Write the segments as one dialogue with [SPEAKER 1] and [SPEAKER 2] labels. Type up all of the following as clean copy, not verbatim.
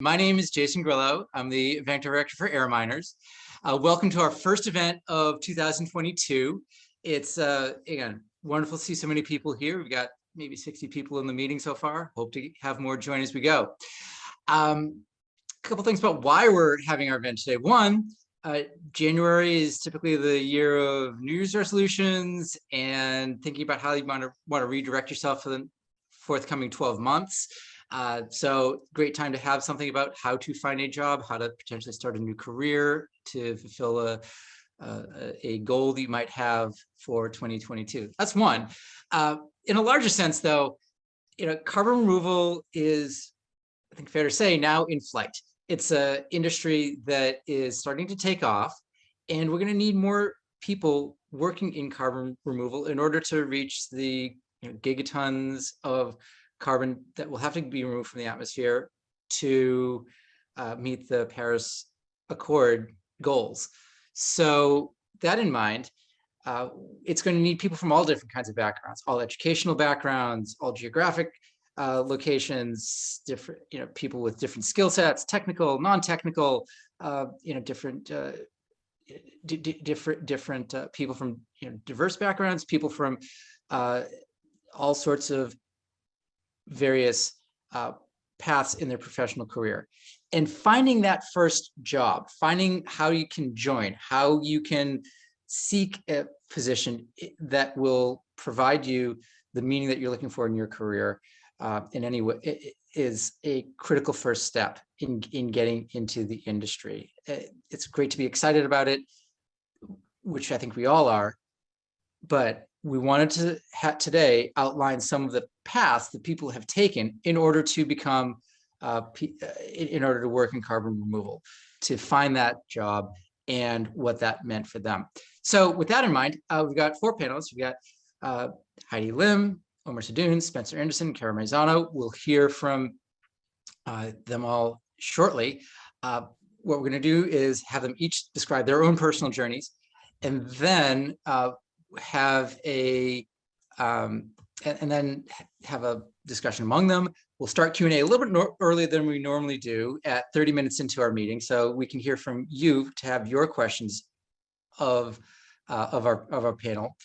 [SPEAKER 1] My name is Jason Grillo. I'm the event director for AirMiners. Welcome to our first event of 2022. It's, again, wonderful to see so many people here. We've got maybe 60 people in the meeting so far. Hope to have more join as we go. A couple things about why we're having our event today. One, January is typically the year of New Year's resolutions and thinking about how you want to redirect yourself for the forthcoming 12 months. So great time to have something about how to find a job, how to potentially start a new career to fulfill a goal that you might have for 2022. That's one. In a larger sense, though, carbon removal is, I think, fair to say, now in flight. It's an industry that is starting to take off, and we're going to need more people working in carbon removal in order to reach the gigatons of carbon that will have to be removed from the atmosphere to meet the Paris Accord goals. So that in mind, it's going to need people from all different kinds of backgrounds, all educational backgrounds, all geographic locations, different, people with different skill sets, technical, non-technical, different people from diverse backgrounds, people from all sorts of various paths in their professional career. And finding that first job, finding how you can join, how you can seek a position that will provide you the meaning that you're looking for in your career in any way is a critical first step in getting into the industry. It's great to be excited about it, which I think we all are, but we wanted to today outline some of the paths that people have taken in order to become, in order to work in carbon removal, to find that job and what that meant for them. So with that in mind, we've got four panelists. We've got Heidi Lim, Omar Sadoun, Spencer Anderson, Kara Maizano. We'll hear from them all shortly. What we're going to do is have them each describe their own personal journeys, and then have a and then have a discussion among them. We'll start Q&A a little bit earlier than we normally do at 30 minutes into our meeting, so we can hear from you to have your questions of our panel.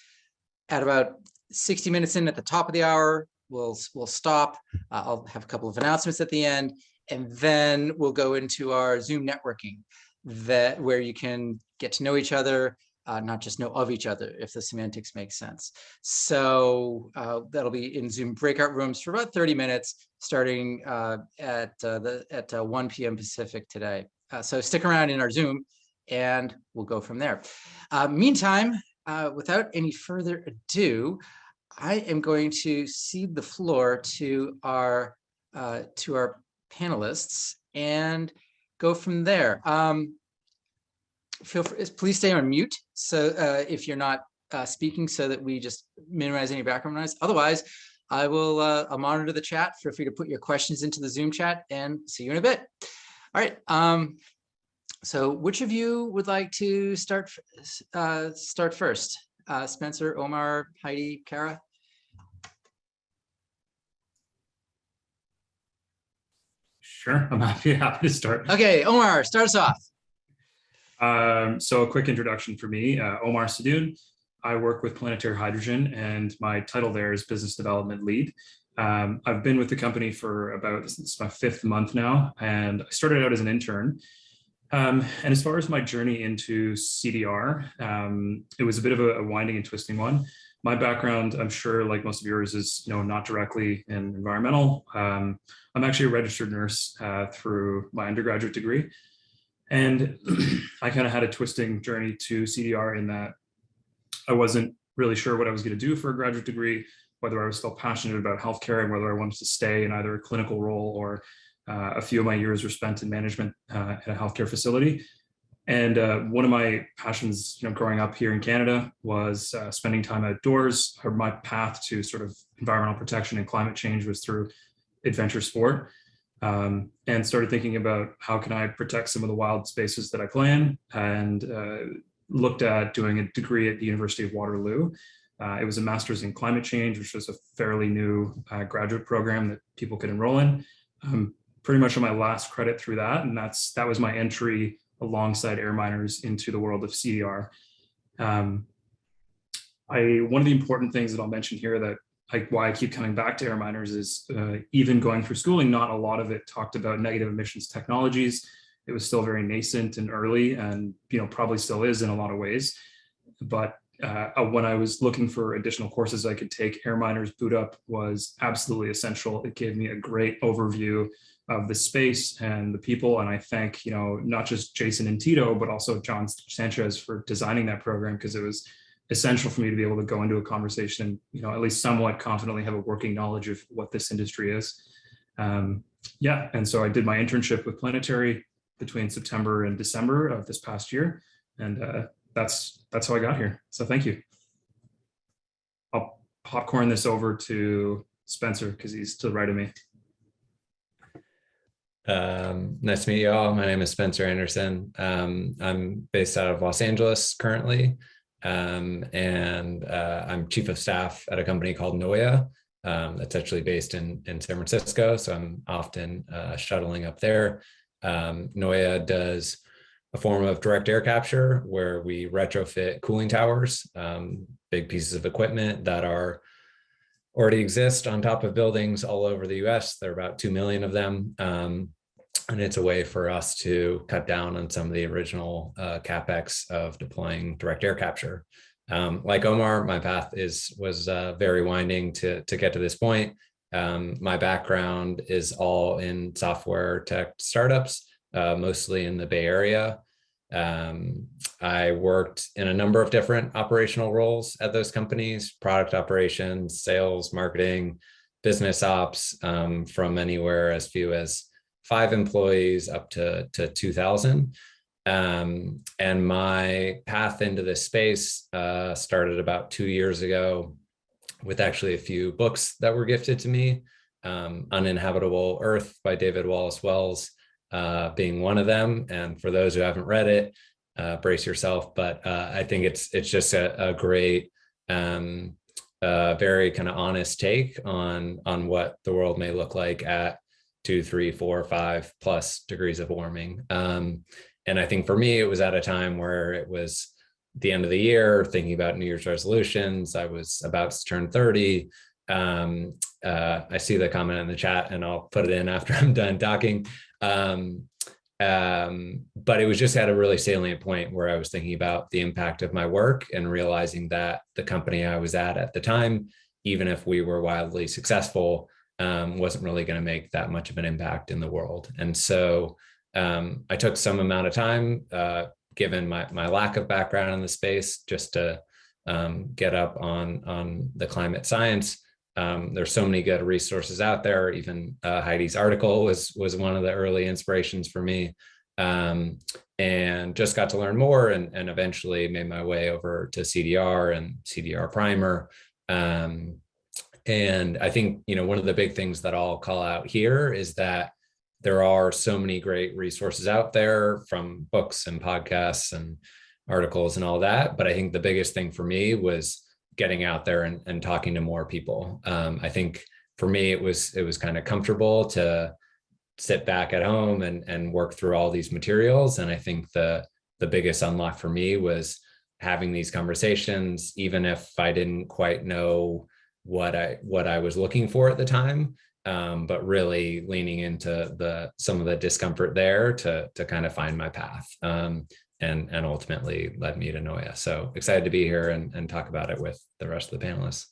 [SPEAKER 1] At about 60 minutes in, at the top of the hour, we'll stop. I'll have a couple of announcements at the end, and then we'll go into our Zoom networking, where you can get to know each other. Not just know of each other, if the semantics make sense. So that'll be in Zoom breakout rooms for about 30 minutes, starting at 1 p.m. Pacific today. So stick around in our Zoom, and we'll go from there. Meantime, without any further ado, I am going to cede the floor to our panelists and go from there. Please stay on mute, so if you're not speaking, so that we just minimize any background noise. Otherwise, I'll monitor the chat. Feel free to put your questions into the Zoom chat, and see you in a bit. All right. So which of you would like to start first? Spencer, Omar, Heidi, Kara?
[SPEAKER 2] Sure, I'm happy to start.
[SPEAKER 1] Okay, Omar, start us off.
[SPEAKER 2] So a quick introduction for me, Omar Sadoun. I work with Planetary Hydrogen, and my title there is Business Development Lead. I've been with the company for this is my 5th month now, and I started out as an intern. And as far as my journey into CDR, it was a bit of a winding and twisting one. My background, I'm sure, like most of yours, is not directly in environmental. I'm actually a registered nurse through my undergraduate degree. And I kind of had a twisting journey to CDR in that I wasn't really sure what I was going to do for a graduate degree, whether I was still passionate about healthcare and whether I wanted to stay in either a clinical role or a few of my years were spent in management at a healthcare facility. And one of my passions, growing up here in Canada was spending time outdoors. Or my path to sort of environmental protection and climate change was through adventure sport. And started thinking about how can I protect some of the wild spaces that I play in, and looked at doing a degree at the University of Waterloo. It was a master's in climate change, which was a fairly new graduate program that people could enroll in. pretty much on my last credit through that. And that was my entry alongside AirMiners into the world of CDR. One of the important things that I'll mention here that why I keep coming back to AirMiners is even going through schooling, not a lot of it talked about negative emissions technologies. It was still very nascent and early, and probably still is in a lot of ways. But when I was looking for additional courses I could take, AirMiners Boot Up was absolutely essential. It gave me a great overview of the space and the people. And I thank, not just Jason and Tito, but also John Sanchez for designing that program, because it was essential for me to be able to go into a conversation and, at least somewhat confidently have a working knowledge of what this industry is. Yeah, and so I did my internship with Planetary between September and December of this past year. And that's how I got here. So thank you. I'll popcorn this over to Spencer because he's to the right of me.
[SPEAKER 3] Nice to meet you all. My name is Spencer Anderson. I'm based out of Los Angeles currently, and I'm chief of staff at a company called Noya that's actually based in San Francisco. So I'm often shuttling up there. Noya does a form of direct air capture where we retrofit cooling towers, big pieces of equipment that already exist on top of buildings all over the US. There are about 2 million of them. And it's a way for us to cut down on some of the original CapEx of deploying direct air capture. Like Omar, my path was very winding to get to this point. My background is all in software tech startups, mostly in the Bay Area. I worked in a number of different operational roles at those companies: product operations, sales, marketing, business ops, from anywhere as few as 5 employees up to 2,000. And my path into this space started about 2 years ago with actually a few books that were gifted to me. Uninhabitable Earth by David Wallace Wells being one of them. And for those who haven't read it, brace yourself. But I think it's just a great, very kind of honest take on what the world may look like at 2, 3, 4, 5 plus degrees of warming. And I think for me, it was at a time where it was the end of the year, thinking about New Year's resolutions. I was about to turn 30. I see the comment in the chat and I'll put it in after I'm done talking. But it was just at a really salient point where I was thinking about the impact of my work and realizing that the company I was at the time, even if we were wildly successful, wasn't really going to make that much of an impact in the world. And so I took some amount of time, given my lack of background in the space, just to get up on the climate science. There's so many good resources out there. Even Heidi's article was one of the early inspirations for me, and just got to learn more and eventually made my way over to CDR and CDR Primer. And I think, one of the big things that I'll call out here is that there are so many great resources out there, from books and podcasts and articles and all that. But I think the biggest thing for me was getting out there and talking to more people. I think for me, it was kind of comfortable to sit back at home and work through all these materials. And I think the biggest unlock for me was having these conversations, even if I didn't quite know what I was looking for at the time, but really leaning into some of the discomfort there to kind of find my path, and ultimately led me to Noya. So excited to be here and talk about it with the rest of the panelists.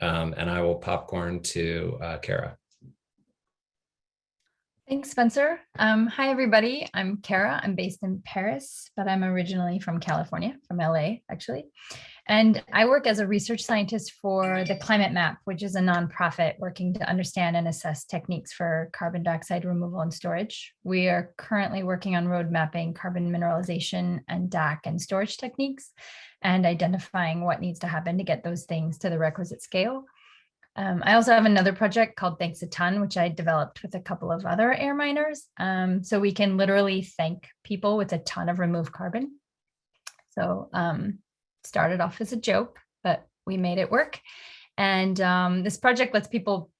[SPEAKER 3] And I will popcorn to Kara.
[SPEAKER 4] Thanks, Spencer. Hi, everybody. I'm Kara. I'm based in Paris, but I'm originally from California, from LA, actually. And I work as a research scientist for the Climate Map, which is a nonprofit working to understand and assess techniques for carbon dioxide removal and storage. We are currently working on road mapping carbon mineralization and DAC and storage techniques, and identifying what needs to happen to get those things to the requisite scale. I also have another project called Thanks a Ton, which I developed with a couple of other air miners. So we can literally thank people with a ton of removed carbon. So started off as a joke, but we made it work. And this project lets people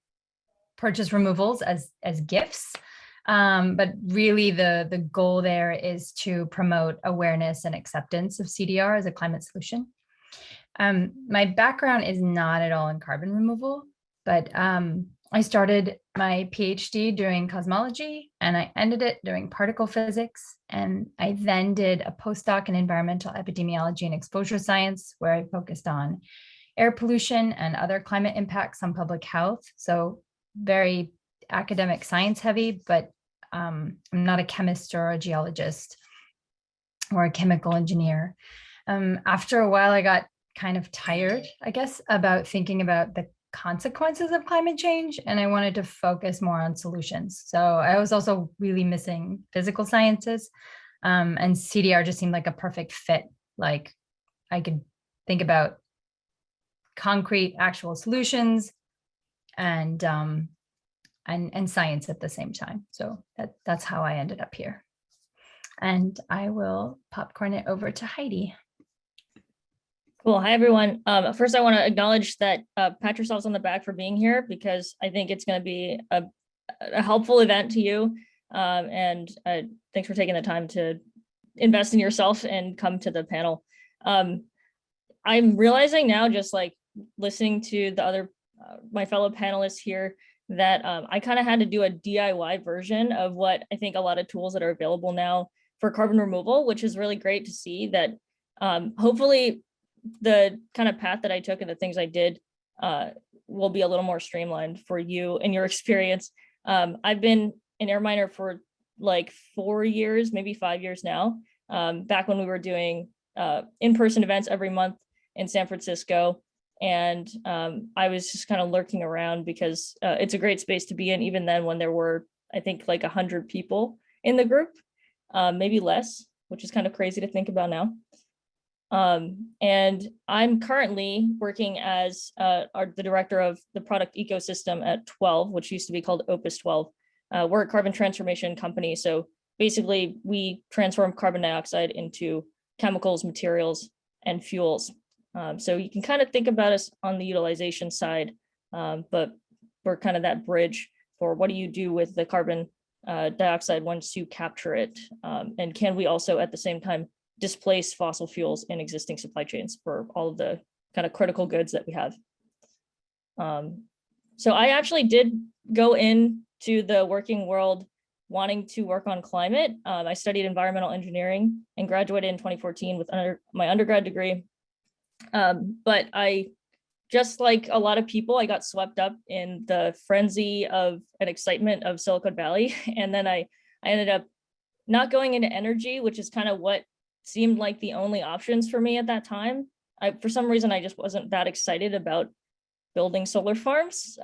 [SPEAKER 4] purchase removals as gifts. But really the goal there is to promote awareness and acceptance of CDR as a climate solution. My background is not at all in carbon removal, but I started my PhD doing cosmology and I ended it doing particle physics. And I then did a postdoc in environmental epidemiology and exposure science, where I focused on air pollution and other climate impacts on public health. So very academic science heavy, but I'm not a chemist or a geologist or a chemical engineer. After a while, I got kind of tired, I guess, about thinking about the consequences of climate change, and I wanted to focus more on solutions. So I was also really missing physical sciences, and CDR just seemed like a perfect fit. Like I could think about concrete, actual solutions, and science at the same time. So that's how I ended up here. And I will popcorn it over to Heidi.
[SPEAKER 5] Cool. Hi, everyone. First, I want to acknowledge that pat yourselves on the back for being here, because I think it's going to be a helpful event to you. And thanks for taking the time to invest in yourself and come to the panel. I'm realizing now, just like listening to the other, my fellow panelists here, that I kind of had to do a DIY version of what I think a lot of tools that are available now for carbon removal, which is really great to see that hopefully the kind of path that I took and the things I did will be a little more streamlined for you and your experience. I've been an AirMiner for like 4 years, maybe 5 years now, back when we were doing in-person events every month in San Francisco. And I was just kind of lurking around because it's a great space to be in, even then when there were, I think, like 100 people in the group, maybe less, which is kind of crazy to think about now. And I'm currently working as the director of the product ecosystem at 12, which used to be called Opus 12. We're a carbon transformation company. So basically we transform carbon dioxide into chemicals, materials, and fuels. So you can kind of think about us on the utilization side, but we're kind of that bridge for what do you do with the carbon dioxide once you capture it? And can we also at the same time displace fossil fuels in existing supply chains for all of the kind of critical goods that we have? So I actually did go into the working world wanting to work on climate. I studied environmental engineering and graduated in 2014 with my undergrad degree. But I, just like a lot of people, I got swept up in the frenzy of an excitement of Silicon Valley. And then I ended up not going into energy, which is kind of what seemed like the only options for me at that time. For some reason, I just wasn't that excited about building solar farms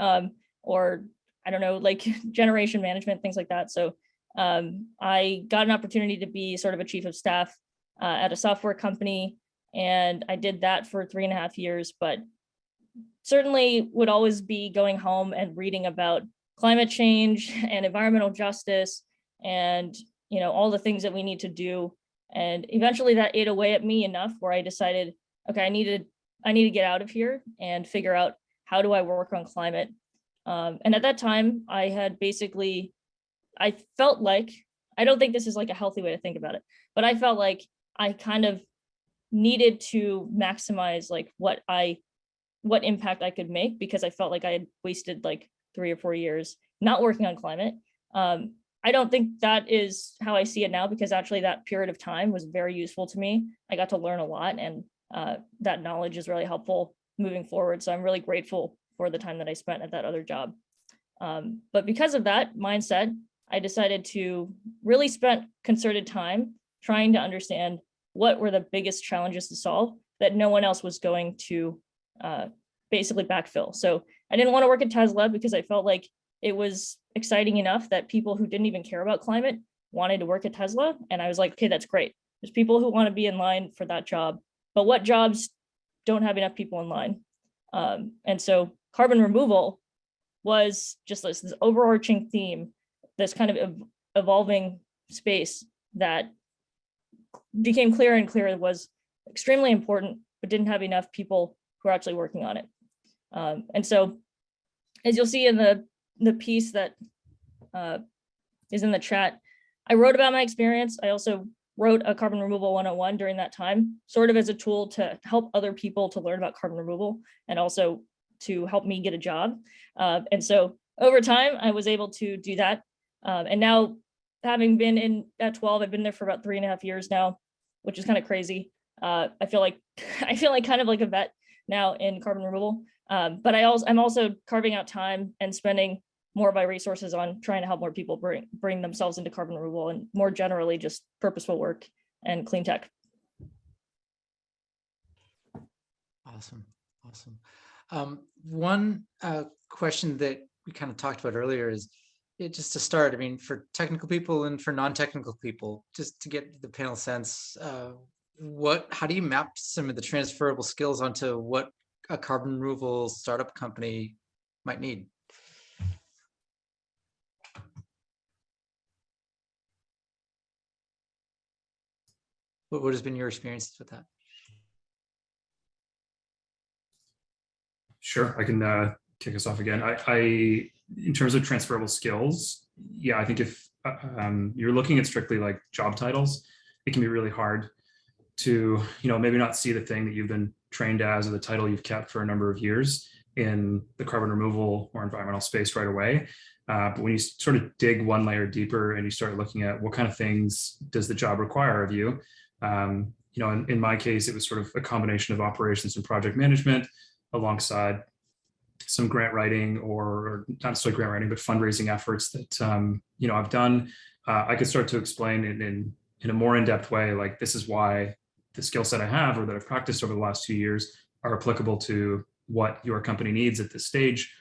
[SPEAKER 5] or I don't know, like generation management, things like that. So I got an opportunity to be sort of a chief of staff at a software company. And I did that for 3.5 years, but certainly would always be going home and reading about climate change and environmental justice and, you know, all the things that we need to do. And eventually that ate away at me enough where I decided, okay, I need to get out of here and figure out how do I work on climate. And at that time I had basically, I felt like, I don't think this is like a healthy way to think about it, but I felt like I kind of needed to maximize like what impact I could make, because I felt like I had wasted like 3 or 4 years not working on climate. I don't think that is how I see it now, because actually that period of time was very useful to me. I got to learn a lot, and that knowledge is really helpful moving forward. So I'm really grateful for the time that I spent at that other job. But because of that mindset, I decided to really spend concerted time trying to understand what were the biggest challenges to solve that no one else was going to basically backfill. So I didn't want to work at Tesla because I felt like it was exciting enough that people who didn't even care about climate wanted to work at Tesla. And I was like, okay, that's great. There's people who want to be in line for that job, but what jobs don't have enough people in line? And so carbon removal was just this overarching theme, this kind of evolving space that became clearer and clearer was extremely important, but didn't have enough people who are actually working on it. And so, as you'll see in the piece that is in the chat. I wrote about my experience. I also wrote a carbon removal 101 during that time, sort of as a tool to help other people to learn about carbon removal and also to help me get a job. And so over time, I was able to do that. And now, having been in at 12, I've been there for about 3.5 years now, which is kind of crazy. I feel like kind of like a vet now in carbon removal. But I'm also carving out time and spending more of my resources on trying to help more people bring themselves into carbon removal and more generally just purposeful work and clean tech.
[SPEAKER 1] Awesome. One question that we kind of talked about earlier is just to start, I mean, for technical people and for non-technical people, just to get the panel sense, how do you map some of the transferable skills onto what a carbon removal startup company might need? What has been your experience with that?
[SPEAKER 2] Sure, I can kick us off again. I in terms of transferable skills, yeah, I think if you're looking at strictly like job titles, it can be really hard to, maybe not see the thing that you've been trained as or the title you've kept for a number of years in the carbon removal or environmental space right away. But when you sort of dig one layer deeper and you start looking at what kind of things does the job require of you, in my case, it was sort of a combination of operations and project management alongside some grant writing, or not necessarily grant writing, but fundraising efforts that I've done. I could start to explain it in a more in-depth way, like this is why the skill set I have or that I've practiced over the last 2 years are applicable to what your company needs at this stage.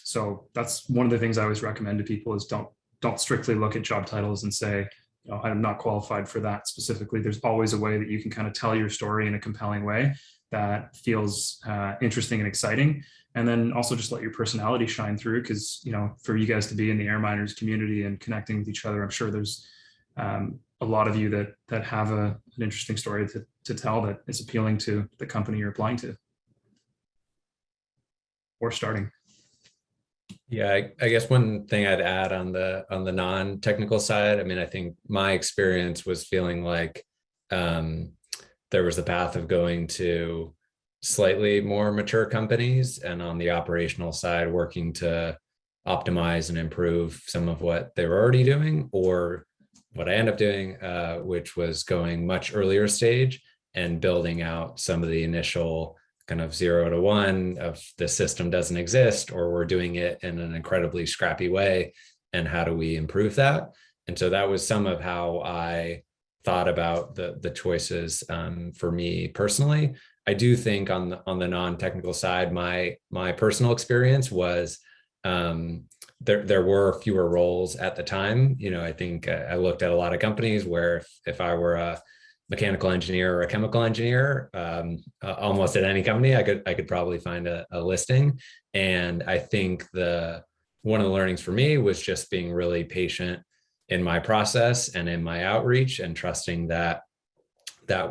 [SPEAKER 2] So that's one of the things I always recommend to people is don't strictly look at job titles and say, I'm not qualified for that specifically. There's always a way that you can kind of tell your story in a compelling way that feels interesting and exciting. And then also just let your personality shine through, because, for you guys to be in the AirMiners community and connecting with each other, I'm sure there's a lot of you that have an interesting story to tell that is appealing to the company you're applying to or starting.
[SPEAKER 3] Yeah, I guess one thing I'd add on the non-technical side, I mean, I think my experience was feeling like there was the path of going to slightly more mature companies, and on the operational side, working to optimize and improve some of what they were already doing, or what I ended up doing, which was going much earlier stage and building out some of the initial kind of 0 to 1 of the system doesn't exist, or we're doing it in an incredibly scrappy way, and how do we improve that? And so that was some of how I thought about the choices for me personally. I do think on the non-technical side, my personal experience was there were fewer roles at the time. I think I looked at a lot of companies where if I were a mechanical engineer or a chemical engineer, almost at any company, I could probably find a listing. And I think one of the learnings for me was just being really patient in my process and in my outreach, and trusting that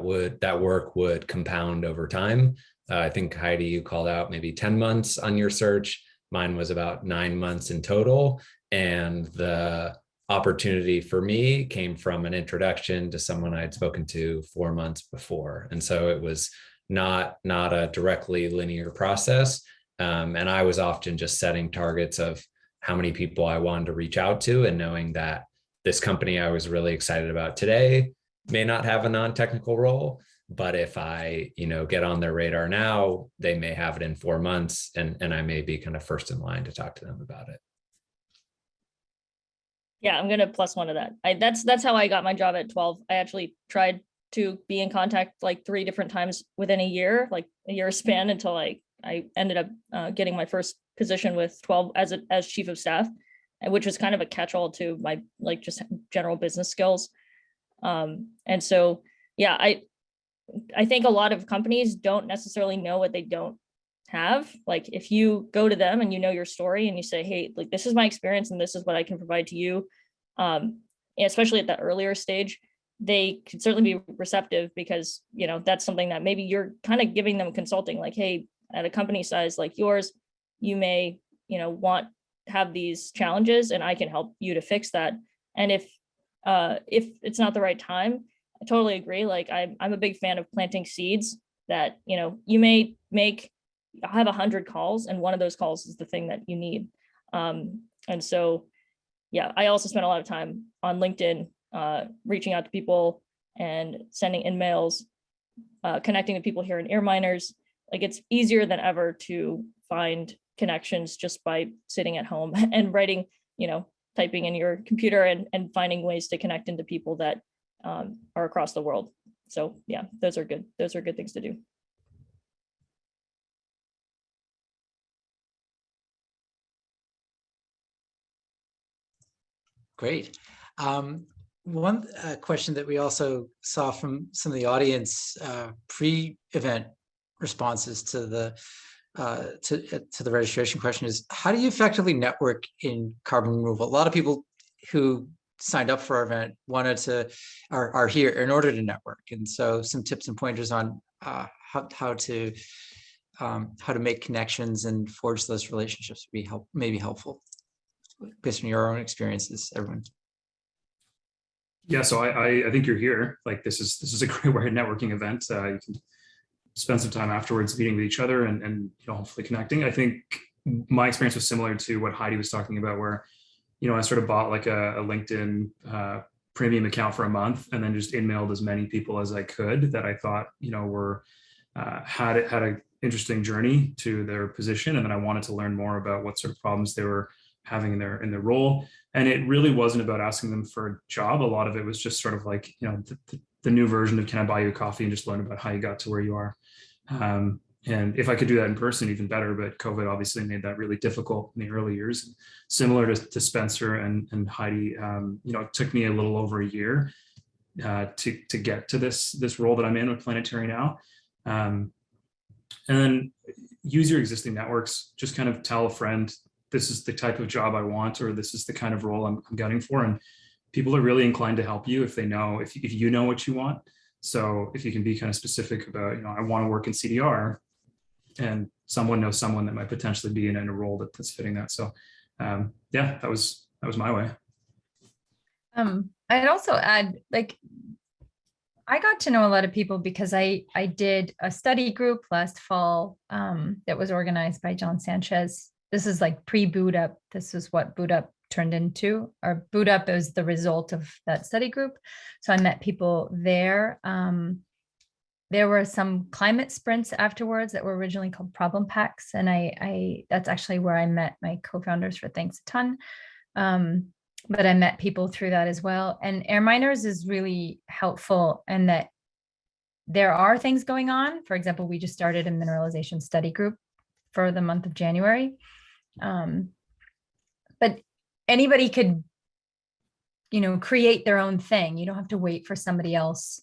[SPEAKER 3] work would compound over time. I think Heidi, you called out maybe 10 months on your search. Mine was about 9 months in total. And the opportunity for me came from an introduction to someone I'd spoken to 4 months before. And so it was not a directly linear process. And I was often just setting targets of how many people I wanted to reach out to, and knowing that this company I was really excited about today may not have a non-technical role, but if I, get on their radar now, they may have it in 4 months, and I may be kind of first in line to talk to them about it.
[SPEAKER 5] Yeah, I'm gonna plus one of that. That's how I got my job at 12. I actually tried to be in contact like 3 different times within a year, like a year span, until I ended up getting my first position with 12 as chief of staff, which was kind of a catch-all to my just general business skills. And so, yeah, I think a lot of companies don't necessarily know what they don't have. Like if you go to them and your story and you say, hey, like this is my experience and this is what I can provide to you, especially at that earlier stage, they could certainly be receptive, because that's something that maybe you're kind of giving them consulting, like, hey, at a company size like yours, you may want have these challenges and I can help you to fix that. And if it's not the right time, I totally agree. Like I'm a big fan of planting seeds that, you know, you may have 100 calls and one of those calls is the thing that you need. And so, yeah, I also spent a lot of time on LinkedIn, reaching out to people and sending emails, connecting to people here in AirMiners. Like it's easier than ever to find connections just by sitting at home and writing, you know, typing in your computer and finding ways to connect into people that are across the world. So yeah, those are good. Those are good things to do.
[SPEAKER 1] Great. One question that we also saw from some of the audience pre-event responses to the registration question is, how do you effectively network in carbon removal? A lot of people who signed up for our event are here in order to network, and so some tips and pointers on how to make connections and forge those relationships would be maybe helpful based on your own experiences, everyone.
[SPEAKER 2] Yeah, so I think you're here. Like this is a great way networking event. You can spend some time afterwards meeting with each other and you know, hopefully connecting. I think my experience was similar to what Heidi was talking about, where, you know, I sort of bought like a LinkedIn premium account for a month and then just emailed as many people as I could that I thought, you know, were had a interesting journey to their position, and then I wanted to learn more about what sort of problems they were having in their role. And it really wasn't about asking them for a job. A lot of it was just sort of like, you know, the new version of can I buy you a coffee, and just learn about how you got to where you are. And if I could do that in person, even better, but COVID obviously made that really difficult in the early years. Similar to Spencer and Heidi, you know, it took me a little over a year to get to this role that I'm in with Planetary now. And then use your existing networks, just kind of tell a friend, this is the type of job I want, or this is the kind of role I'm gunning for. And people are really inclined to help you if they know, if you know what you want. So if you can be kind of specific about, you know, I want to work in CDR, and someone knows someone that might potentially be in a role that's fitting that. So yeah, that was my way.
[SPEAKER 4] I'd also add, like, I got to know a lot of people because I did a study group last fall that was organized by John Sanchez. This is like pre-boot up. This is what boot up turned into. Our boot up is the result of that study group. So I met people there. There were some climate sprints afterwards that were originally called problem packs. And I that's actually where I met my co-founders for Thanks a Ton. But I met people through that as well. And AirMiners is really helpful in that there are things going on. For example, we just started a mineralization study group for the month of January. But anybody could, you know, create their own thing. You don't have to wait for somebody else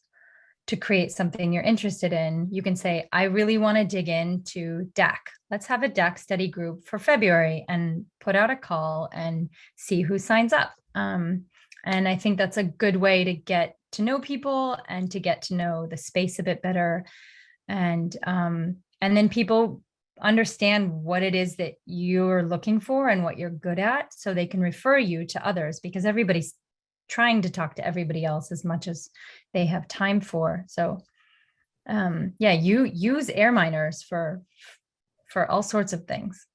[SPEAKER 4] to create something you're interested in. You can say, I really want to dig into DAC. Let's have a DAC study group for February and put out a call and see who signs up. And I think that's a good way to get to know people and to get to know the space a bit better. And then people understand what it is that you're looking for and what you're good at, so they can refer you to others, because everybody's trying to talk to everybody else as much as they have time for. So yeah, you use AirMiners for all sorts of things.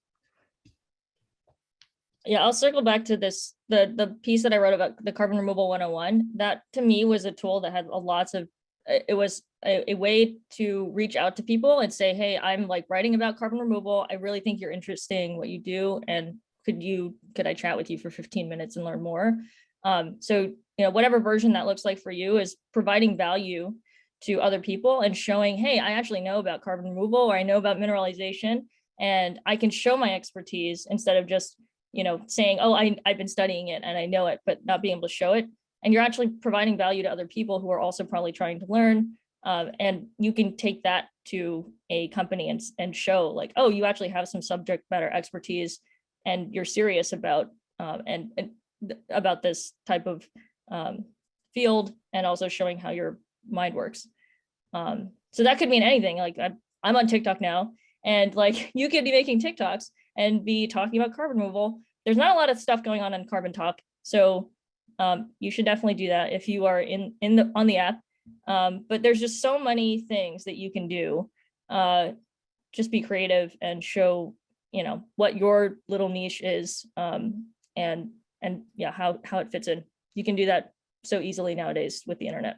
[SPEAKER 5] Yeah, I'll circle back to this, the piece that I wrote about the carbon removal 101. That to me was a tool that had lots of, it was a way to reach out to people and say, hey, I'm like writing about carbon removal. I really think you're interesting what you do. And could I chat with you for 15 minutes and learn more? So, you know, whatever version that looks like for you is providing value to other people and showing, hey, I actually know about carbon removal, or I know about mineralization, and I can show my expertise instead of just, you know, saying, oh, I've been studying it and I know it, but not being able to show it. And you're actually providing value to other people who are also probably trying to learn. And you can take that to a company and show like, oh, you actually have some subject matter expertise and you're serious about about this type of field, and also showing how your mind works. So that could mean anything. Like I'm on TikTok now, and like you could be making TikToks and be talking about carbon removal. there's not a lot of stuff going on Carbon Talk. So you should definitely do that if you are on the app. But there's just so many things that you can do. Just be creative and show, what your little niche is, and yeah, how it fits in. You can do that so easily nowadays with the internet.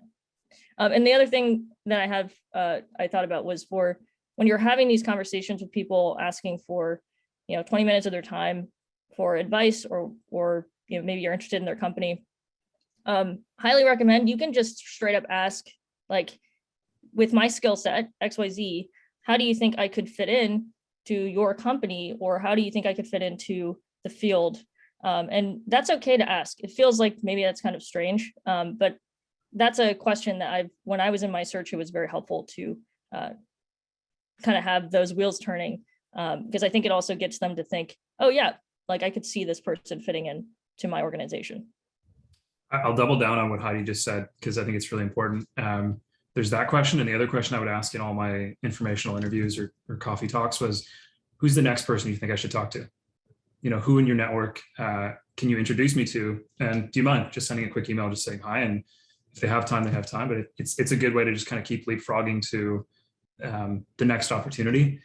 [SPEAKER 5] And the other thing that I thought about was for when you're having these conversations with people asking for, 20 minutes of their time for advice, or maybe you're interested in their company. Highly recommend you can just straight up ask, like, with my skill set XYZ, how do you think I could fit in to your company, or how do you think I could fit into the field? And that's okay to ask. It feels like maybe that's kind of strange, but that's a question that when I was in my search, it was very helpful to kind of have those wheels turning, because I think it also gets them to think, oh yeah, like I could see this person fitting in to my organization.
[SPEAKER 2] I'll double down on what Heidi just said, because I think it's really important. There's that question. And the other question I would ask in all my informational interviews or coffee talks was, who's the next person you think I should talk to? Who in your network can you introduce me to? And do you mind just sending a quick email, just saying hi? And if they have time, they have time. But it's a good way to just kind of keep leapfrogging to the next opportunity.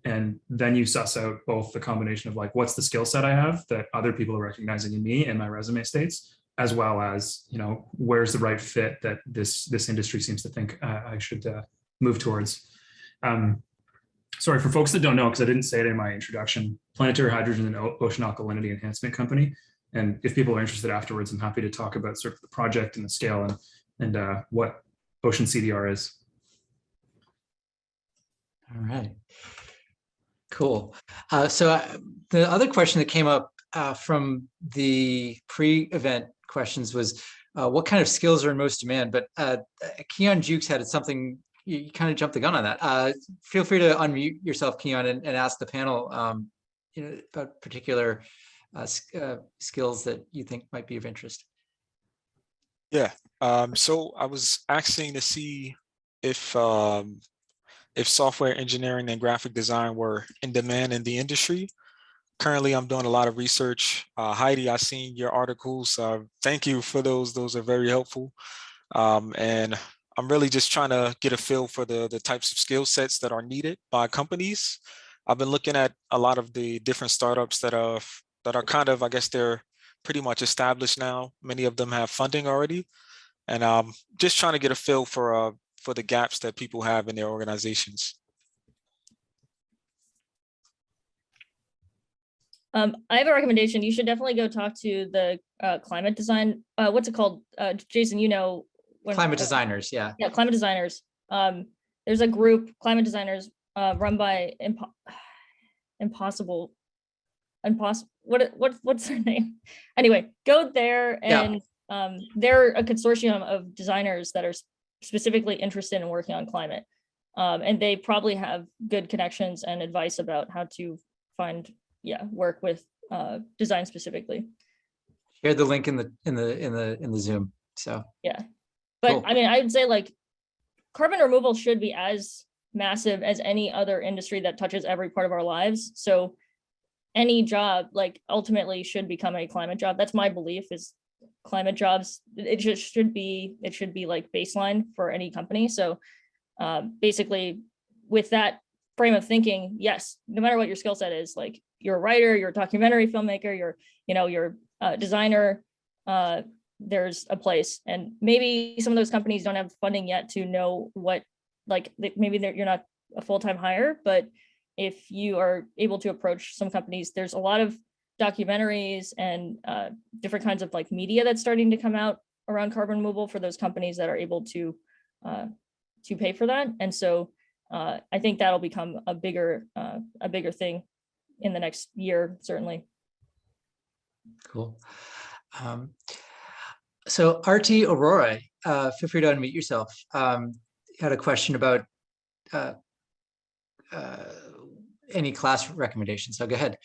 [SPEAKER 2] And then you suss out both the combination of like, what's the skill set I have that other people are recognizing in me and my resume states, as well as, where's the right fit that this industry seems to think I should move towards. Sorry, for folks that don't know, because I didn't say it in my introduction, Planetary Hydrogen and Ocean Alkalinity Enhancement Company. And if people are interested afterwards, I'm happy to talk about sort of the project and the scale and what Ocean CDR is.
[SPEAKER 1] All right, cool. So the other question that came up from the pre-event questions was what kind of skills are in most demand? But Keon Jukes had something, you kind of jumped the gun on that. Feel free to unmute yourself, Keon, and ask the panel about particular skills that you think might be of interest.
[SPEAKER 6] Yeah, so I was asking to see if software engineering and graphic design were in demand in the industry. Currently, I'm doing a lot of research. Heidi, I've seen your articles. Thank you for those. Those are very helpful. And I'm really just trying to get a feel for the types of skill sets that are needed by companies. I've been looking at a lot of the different startups that are kind of, I guess they're pretty much established now. Many of them have funding already. And just trying to get a feel for the gaps that people have in their organizations.
[SPEAKER 5] I have a recommendation. You should definitely go talk to the climate design. What's it called? Jason,
[SPEAKER 1] Climate designers, yeah. Yeah,
[SPEAKER 5] climate designers. There's a group, climate designers, run by Impossible. What's their name? Anyway, go there, and they're a consortium of designers that are specifically interested in working on climate. And they probably have good connections and advice about how to find work with design specifically.
[SPEAKER 1] Share the link in the Zoom. So
[SPEAKER 5] yeah, but cool. I mean, I would say like carbon removal should be as massive as any other industry that touches every part of our lives. So any job like ultimately should become a climate job. That's my belief, is climate jobs. It should be like baseline for any company. So basically with that frame of thinking, yes, no matter what your skill set is, like you're a writer, you're a documentary filmmaker, you're a designer, there's a place. And maybe some of those companies don't have funding yet to know what, like maybe you're not a full-time hire, but if you are able to approach some companies, there's a lot of documentaries and different kinds of like media that's starting to come out around carbon removal for those companies that are able to pay for that. And so I think that'll become a bigger thing in the next year, certainly.
[SPEAKER 1] Cool. So RT Aurora, feel free to unmute yourself. Had a question about any class recommendations. So go ahead.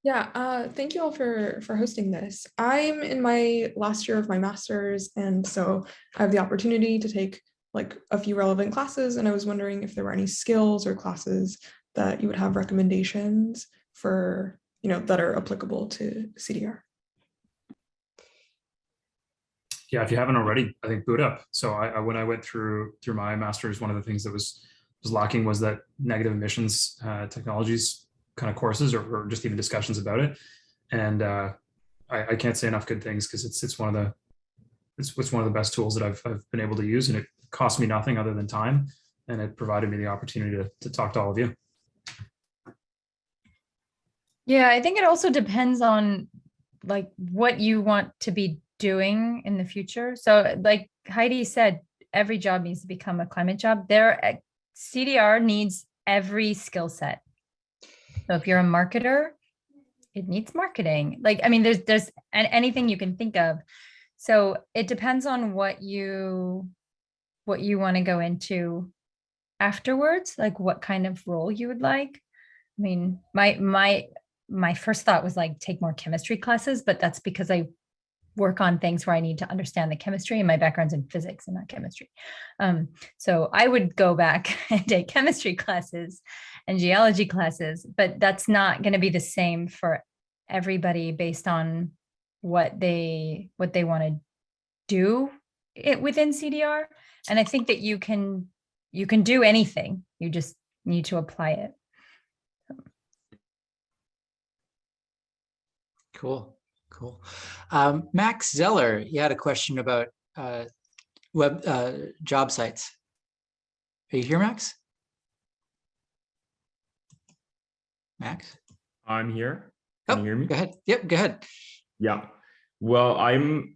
[SPEAKER 7] Yeah, thank you all for hosting this. I'm in my last year of my master's, and so I have the opportunity to take like a few relevant classes, and I was wondering if there were any skills or classes that you would have recommendations for that are applicable to CDR.
[SPEAKER 2] Yeah, if you haven't already, I think boot up. So when I went through my master's, one of the things that was lacking was that negative emissions technologies kind of courses or just even discussions about it. And I can't say enough good things because it's one of the best tools that I've been able to use, and it cost me nothing other than time, and it provided me the opportunity to talk to all of you.
[SPEAKER 4] Yeah, I think it also depends on like what you want to be doing in the future. So like Heidi said, every job needs to become a climate job. CDR needs every skill set. So if you're a marketer, it needs marketing. Like, I mean, there's anything you can think of. So it depends on what you want to go into afterwards, like what kind of role you would like. I mean, my first thought was like take more chemistry classes, but that's because I work on things where I need to understand the chemistry, and my background's in physics and not chemistry. So I would go back and take chemistry classes and geology classes, but that's not going to be the same for everybody based on what they want to do within CDR. And I think that you can do anything. You just need to apply it.
[SPEAKER 1] Cool. Max Zeller, you had a question about web job sites. Are you here, Max? Max?
[SPEAKER 8] I'm here. Can you hear me?
[SPEAKER 1] Go ahead. Yep, go ahead.
[SPEAKER 8] Yeah. Well, I'm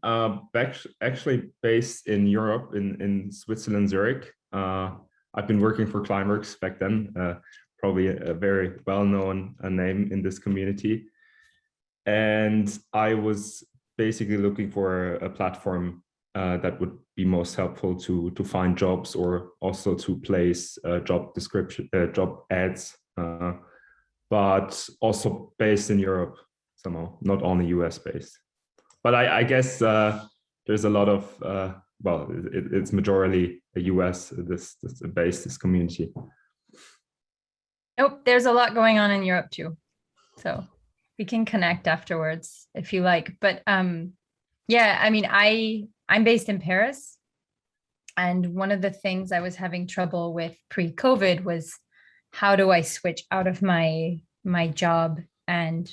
[SPEAKER 8] actually based in Europe, in Switzerland, Zurich. I've been working for Climeworks back then, probably a very well-known name in this community. And I was basically looking for a platform that would be most helpful to find jobs, or also to place job ads, but also based in Europe somehow, not only US based. But I guess there's a lot of it's majority a US this community.
[SPEAKER 4] Nope, there's a lot going on in Europe too. So we can connect afterwards if you like. But yeah, I mean, I'm based in Paris. And one of the things I was having trouble with pre-COVID was, how do I switch out of my job and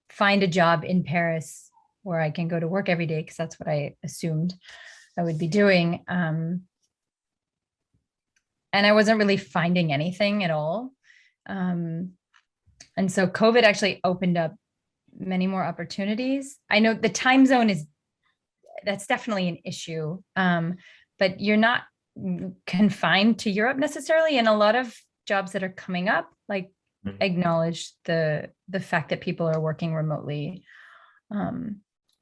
[SPEAKER 4] find a job in Paris where I can go to work every day? Because that's what I assumed I would be doing. And I wasn't really finding anything at all. And so COVID actually opened up many more opportunities. I know the time zone that's definitely an issue, but you're not confined to Europe necessarily. And a lot of jobs that are coming up, like, acknowledge the fact that people are working remotely.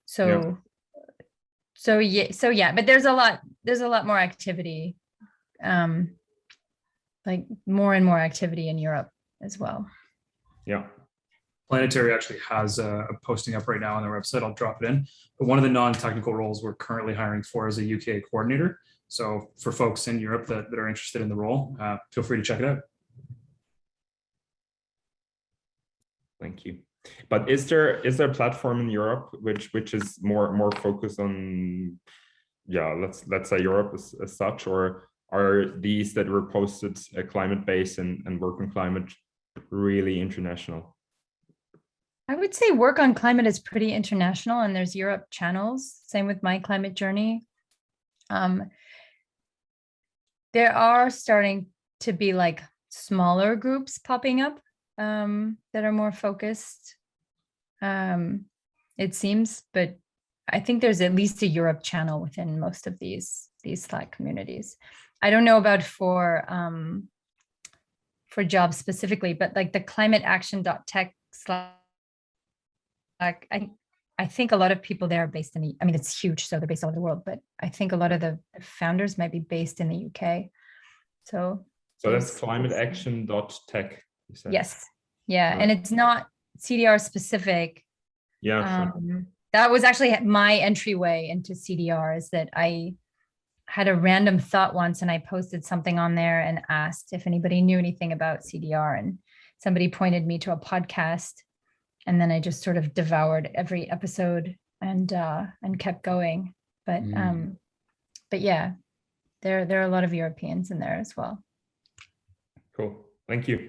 [SPEAKER 4] So yeah, but there's a lot more activity, like more and more activity in Europe as well.
[SPEAKER 8] Yeah.
[SPEAKER 2] Planetary actually has a posting up right now on their website. I'll drop it in. But one of the non-technical roles we're currently hiring for is a UK coordinator. So for folks in Europe that are interested in the role, feel free to check it out.
[SPEAKER 8] Thank you. But is there a platform in Europe which is more focused on, yeah, let's say Europe as such, or are these that were posted climate based and work on climate really international?
[SPEAKER 4] I would say work on climate is pretty international, and there's Europe channels. Same with my climate journey. There are starting to be like smaller groups popping up that are more focused, it seems, but I think there's at least a Europe channel within most of these Slack communities. I don't know about for jobs specifically, but like the climateaction.tech Slack, I think a lot of people there are based in I mean, it's huge, so they're based all over the world, but I think a lot of the founders might be based in the UK. So
[SPEAKER 8] that's climateaction.tech.
[SPEAKER 4] Yes. Yeah. And it's not CDR specific.
[SPEAKER 8] Yeah. Sure.
[SPEAKER 4] That was actually my entryway into CDR, is that I had a random thought once and I posted something on there and asked if anybody knew anything about CDR, and somebody pointed me to a podcast, And then I just sort of devoured every episode and kept going. But yeah, there are a lot of Europeans in there as well.
[SPEAKER 8] Cool. Thank you.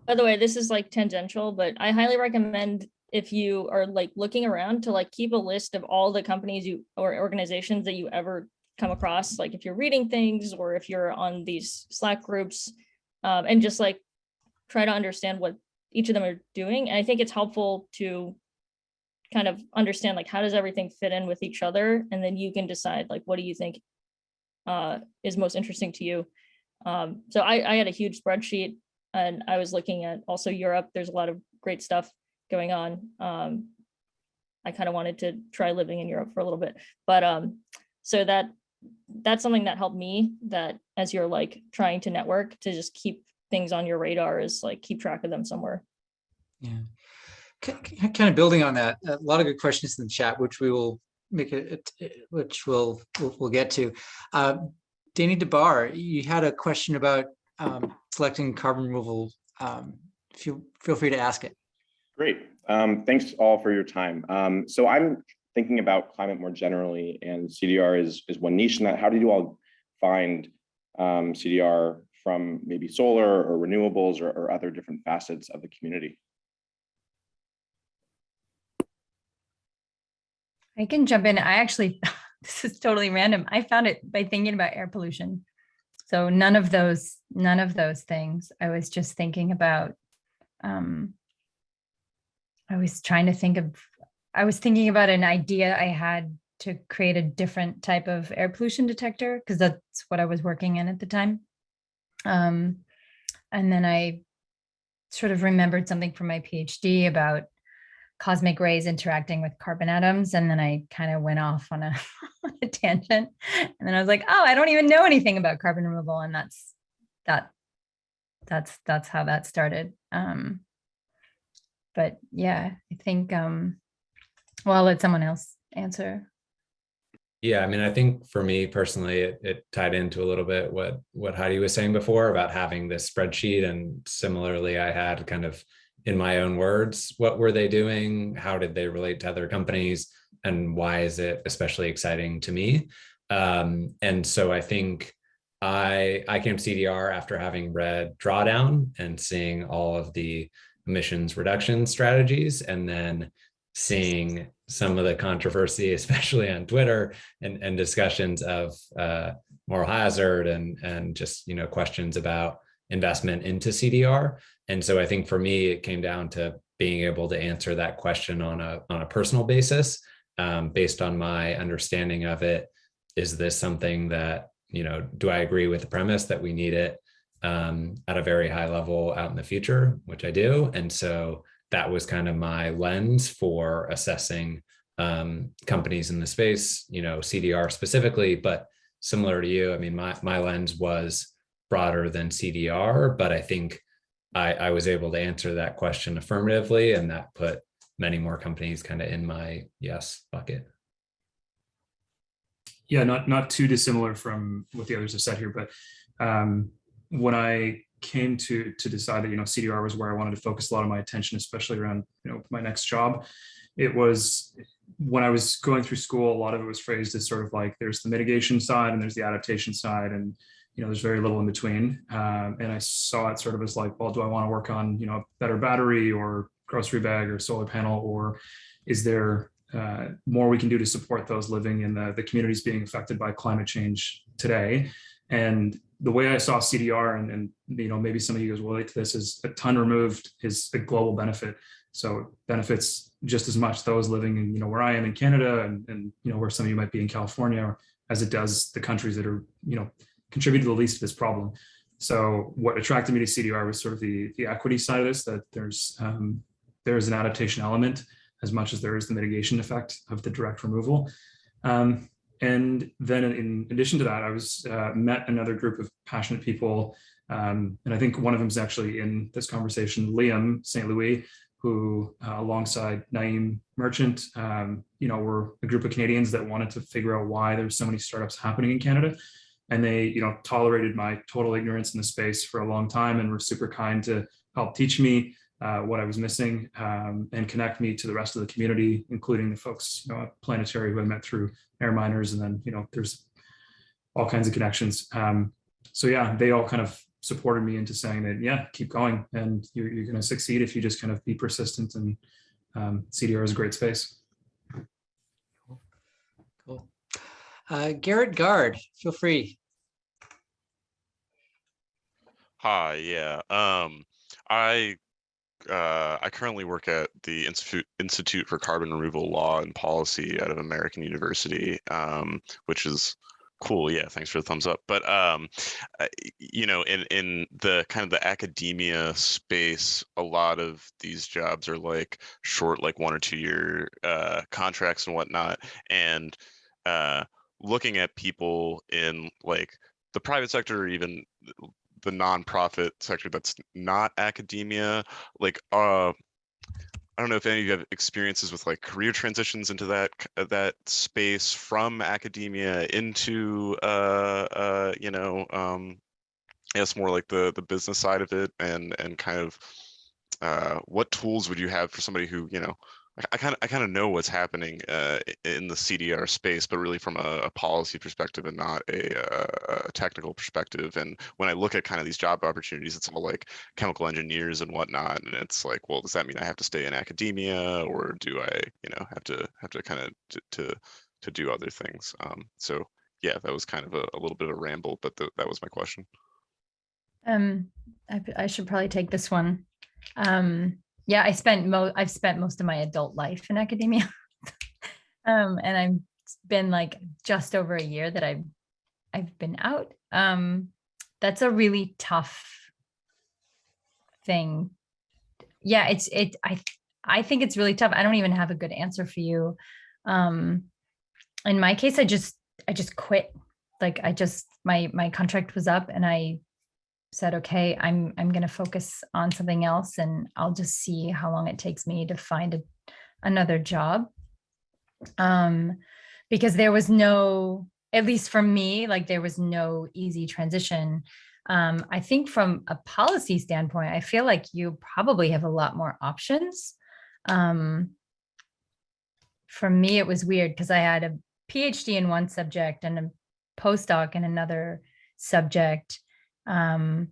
[SPEAKER 5] By the way, this is like tangential, but I highly recommend, if you are like looking around, to like keep a list of all the companies or organizations that you ever come across, like if you're reading things or if you're on these Slack groups, and just like try to understand what each of them are doing. And I think it's helpful to kind of understand like how does everything fit in with each other, and then you can decide like what do you think is most interesting to you. So I had a huge spreadsheet, and I was looking at also Europe. There's a lot of great stuff going on. I kind of wanted to try living in Europe for a little bit, but so that's something that helped me, that as you're like trying to network, to just keep things on your radar, is like keep track of them somewhere.
[SPEAKER 1] Yeah. Kind of building on that, a lot of good questions in the chat, which we will which we'll get to. Danny DeBar, you had a question about selecting carbon removal. Feel free to ask it.
[SPEAKER 9] Great. Thanks all for your time. So I'm thinking about climate more generally, and CDR is one niche in that. How did you all find CDR from maybe solar or renewables or other different facets of the community?
[SPEAKER 4] I can jump in. I actually, this is totally random. I found it by thinking about air pollution. So none of those things. I was just thinking about, I was thinking about an idea I had to create a different type of air pollution detector, because that's what I was working in at the time. And then I sort of remembered something from my PhD about cosmic rays interacting with carbon atoms. And then I kind of went off on a, on a tangent. And then I was like, oh, I don't even know anything about carbon removal. And that's how that started. But yeah, I think, well, I'll let someone else answer.
[SPEAKER 3] Yeah, I mean, I think for me personally, it tied into a little bit what Heidi was saying before about having this spreadsheet. And similarly, I had kind of, in my own words, what were they doing? How did they relate to other companies? And why is it especially exciting to me? And so I think I came to CDR after having read Drawdown and seeing all of the emissions reduction strategies, and then seeing some of the controversy, especially on Twitter, and discussions of moral hazard and just, you know, questions about investment into CDR. And so I think for me, it came down to being able to answer that question on a personal basis, based on my understanding of it. Is this something that, you know, do I agree with the premise that we need it at a very high level out in the future, which I do. And so that was kind of my lens for assessing companies in the space, you know, CDR specifically, but similar to you, I mean, my lens was broader than CDR, but I think I was able to answer that question affirmatively, and that put many more companies kind of in my yes bucket.
[SPEAKER 2] Yeah, not too dissimilar from what the others have said here, but when I came to decide that, you know, CDR was where I wanted to focus a lot of my attention, especially around, you know, my next job, it was when I was going through school, a lot of it was phrased as sort of like there's the mitigation side and there's the adaptation side, and you know, there's very little in between. And I saw it sort of as like, well, do I want to work on, you know, a better battery or grocery bag or solar panel, or is there more we can do to support those living in the communities being affected by climate change today? And the way I saw CDR, and you know, maybe some of you guys will relate to this, is a ton removed is a global benefit. So it benefits just as much those living in, you know, where I am in Canada and you know, where some of you might be in California, as it does the countries that are, you know, contribute the least to this problem. So what attracted me to CDR was sort of the equity side of this, that there's an adaptation element as much as there is the mitigation effect of the direct removal. And then in addition to that, I was met another group of passionate people. And I think one of them is actually in this conversation, Liam St. Louis, who alongside Naeem Merchant, you know, were a group of Canadians that wanted to figure out why there's so many startups happening in Canada. And they, you know, tolerated my total ignorance in the space for a long time and were super kind to help teach me. what I was missing, and connect me to the rest of the community, including the folks, at Planetary who I met through AirMiners, and then, there's all kinds of connections. So yeah, they all kind of supported me into saying that, yeah, keep going, and you're going to succeed if you just kind of be persistent, and CDR is a great space.
[SPEAKER 1] Cool. Garrett Guard, feel free.
[SPEAKER 10] Hi, yeah. I currently work at the Institute for Carbon Removal Law and Policy out of American University, which is cool. Yeah, thanks for the thumbs up. But in the kind of the academia space, a lot of these jobs are like short, like 1 or 2 year contracts and whatnot. And looking at people in like the private sector, or even the nonprofit sector that's not academia, like I don't know if any of you have experiences with like career transitions into that space from academia into I guess more like the business side of it, and kind of what tools would you have for somebody who, I kind of know what's happening in the CDR space, but really from a policy perspective and not a technical perspective. And when I look at kind of these job opportunities, it's all like chemical engineers and whatnot, and it's like, well, does that mean I have to stay in academia, or do I, have to kind of to do other things? So yeah, that was kind of a little bit of a ramble, but that was my question.
[SPEAKER 4] I should probably take this one. Yeah, I've spent most of my adult life in academia. And I've been like just over a year that I've been out. That's a really tough thing. Yeah, I think it's really tough. I don't even have a good answer for you. In my case, I just quit. Like my contract was up, and I said, okay, I'm going to focus on something else, and I'll just see how long it takes me to find another job. Because there was no, at least for me, like there was no easy transition. I think from a policy standpoint, I feel like you probably have a lot more options. For me, it was weird because I had a PhD in one subject and a postdoc in another subject. And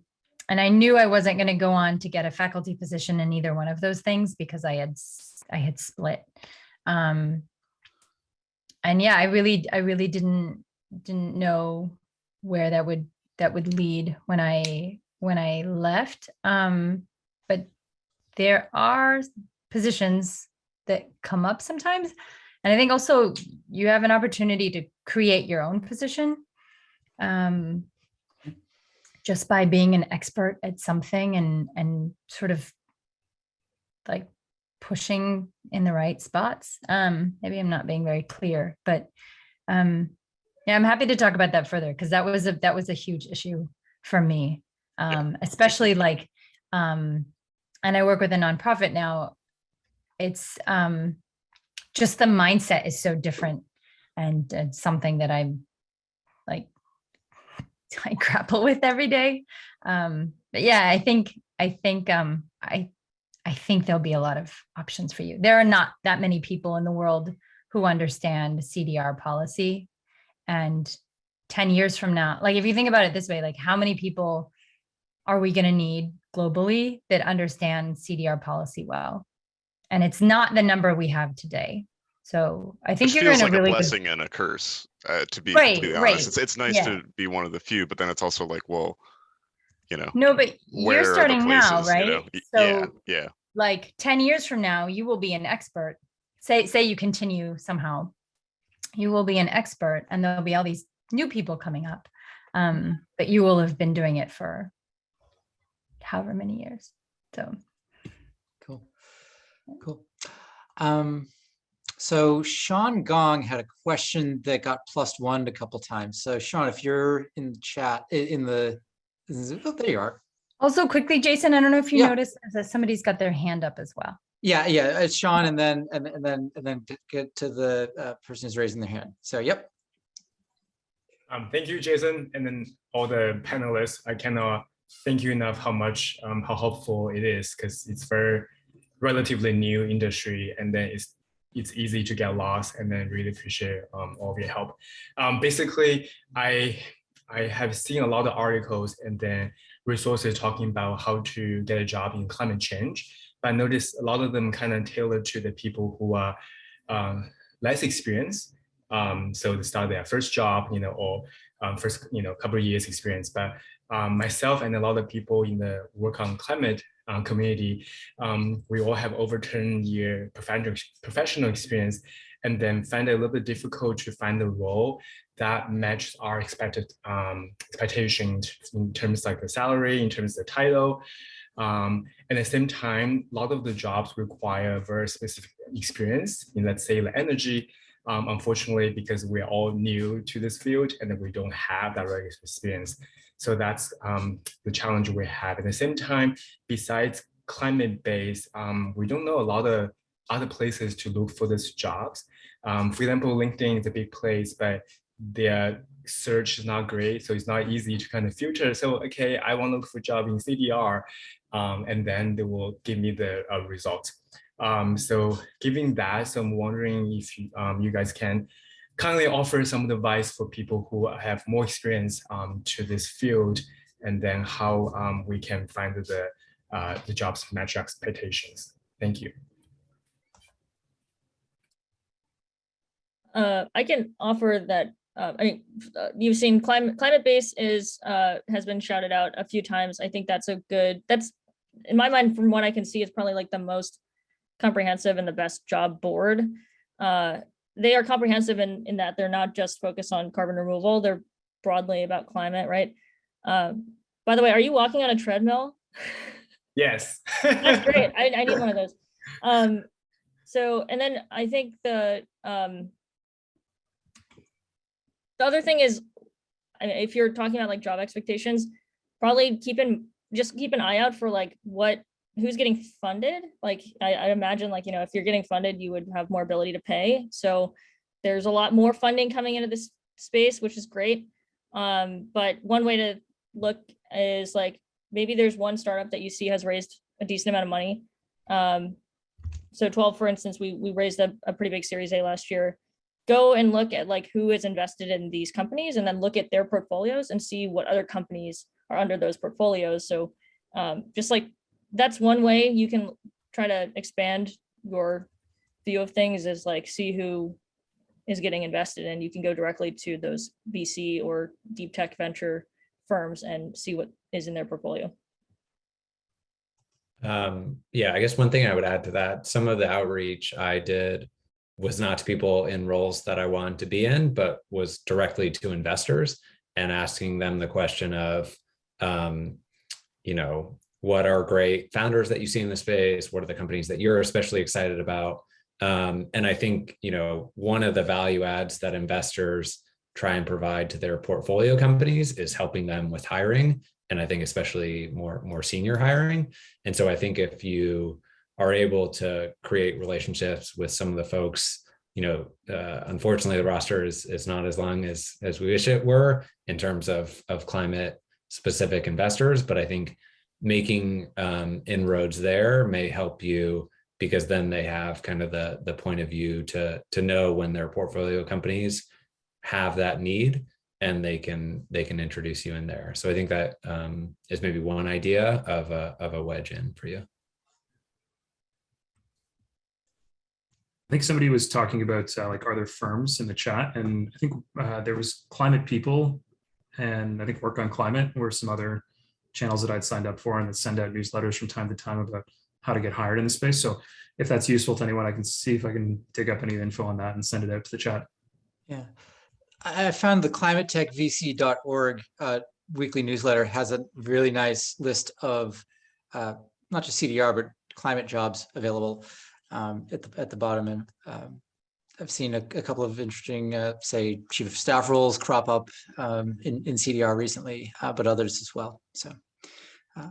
[SPEAKER 4] I knew I wasn't going to go on to get a faculty position in either one of those things because I had split. And yeah, I really didn't know where that would lead when I left. But there are positions that come up sometimes. And I think also you have an opportunity to create your own position. Just by being an expert at something and sort of like pushing in the right spots. Maybe I'm not being very clear, but yeah, I'm happy to talk about that further because that was a huge issue for me, especially like, and I work with a nonprofit now. It's just the mindset is so different, and it's something that I'm like, I grapple with every day. But yeah, I think there'll be a lot of options for you. There are not that many people in the world who understand CDR policy. And 10 years from now, like if you think about it this way, like how many people are we going to need globally that understand CDR policy well? And it's not the number we have today. So I think you're in a really
[SPEAKER 10] a blessing and a curse, to be completely honest. It's nice to be one of the few, but then it's also like, well,
[SPEAKER 4] no, but you're starting now, right? So
[SPEAKER 10] yeah.
[SPEAKER 4] Like 10 years from now, you will be an expert. Say you continue somehow, you will be an expert, and there'll be all these new people coming up. But you will have been doing it for however many years. So
[SPEAKER 1] cool. So Sean Gong had a question that got +1 a couple times. So Sean, if you're in the chat, oh, there you are.
[SPEAKER 4] Also quickly, Jason, I don't know if you noticed that somebody's got their hand up as well.
[SPEAKER 1] Yeah, it's Sean, and then get to the person who's raising their hand. So yep.
[SPEAKER 11] Thank you, Jason, and then all the panelists. I can thank you enough how much how helpful it is, because it's very relatively new industry, and then it's easy to get lost, and then really appreciate all of your help. Basically, I have seen a lot of articles and then resources talking about how to get a job in climate change, but I noticed a lot of them kind of tailored to the people who are less experienced. So they start their first job, or first, couple of years experience. But myself and a lot of people in the work on climate community, we all have over 10-year professional experience, and then find it a little bit difficult to find a role that matches our expected expectations in terms like the salary, in terms of the title. At the same time, a lot of the jobs require very specific experience in, let's say, the energy. Unfortunately, because we're all new to this field and we don't have that right experience. So that's the challenge we have. At the same time, besides climate-based, we don't know a lot of other places to look for these jobs. For example, LinkedIn is a big place, but their search is not great. So it's not easy to kind of filter. So, okay, I want to look for a job in CDR, and then they will give me the results. So given that, so I'm wondering if you guys can kindly offer some advice for people who have more experience to this field, and then how we can find the jobs match expectations. Thank you.
[SPEAKER 5] I can offer that. You've seen climate-based has been shouted out a few times. I think that's in my mind, from what I can see, it's probably like the most comprehensive and the best job board. They are comprehensive in that they're not just focused on carbon removal, they're broadly about climate, right? By the way, are you walking on a treadmill?
[SPEAKER 11] Yes.
[SPEAKER 5] That's great. I need one of those. So, and then I think the other thing is, if you're talking about like job expectations, probably keep an eye out for like who's getting funded. Like I imagine, like, if you're getting funded, you would have more ability to pay. So there's a lot more funding coming into this space, which is great. But one way to look is like, maybe there's one startup that you see has raised a decent amount of money. So 12, for instance, we raised a pretty big Series A last year. Go and look at like who is invested in these companies, and then look at their portfolios and see what other companies are under those portfolios. So just like, that's one way you can try to expand your view of things, is like see who is getting invested in. You can go directly to those VC or deep tech venture firms and see what is in their portfolio.
[SPEAKER 3] Yeah, I guess one thing I would add to that, some of the outreach I did was not to people in roles that I wanted to be in, but was directly to investors and asking them the question of, what are great founders that you see in the space? What are the companies that you're especially excited about? And I think, one of the value adds that investors try and provide to their portfolio companies is helping them with hiring. And I think especially more senior hiring. And so I think if you are able to create relationships with some of the folks, unfortunately the roster is not as long as we wish it were in terms of climate specific investors, but I think making inroads there may help you, because then they have kind of the point of view to know when their portfolio companies have that need, and they can introduce you in there. So I think that is maybe one idea of a wedge in for you.
[SPEAKER 2] I think somebody was talking about like, are there firms in the chat? And I think there was Climate People, and I think Work on Climate were some other channels that I'd signed up for, and that send out newsletters from time to time about how to get hired in the space. So if that's useful to anyone, I can see if I can dig up any info on that and send it out to the chat.
[SPEAKER 1] Yeah, I found the climatetechvc.org weekly newsletter has a really nice list of not just CDR, but climate jobs available at the bottom. And I've seen a couple of interesting, say, chief of staff roles crop up in CDR recently, but others as well. So, yeah.